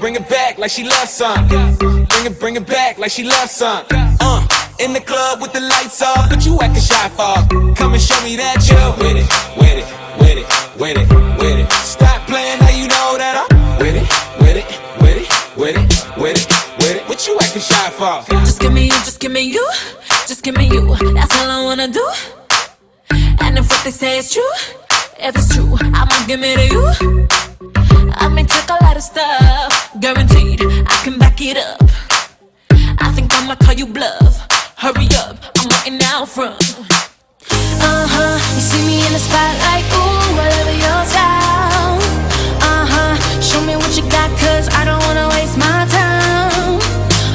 bring it back like she loves some. Bring it back like she loves some. In the club with the lights off, but you acting shy for. Come and show me that you're with it, with it, with it, with it, with it. Stop playing, now you know that I'm with it, with it, with it, with it, with it, with it. What you acting shy for? Just give me you, just give me you, just give me you. That's all I wanna do. And if what they say is true, if it's true, I'ma give it to you. I may take a lot of stuff, guaranteed I can back it up. I think I'ma call you bluff. Hurry up, I'm waiting out front. You see me in the spotlight.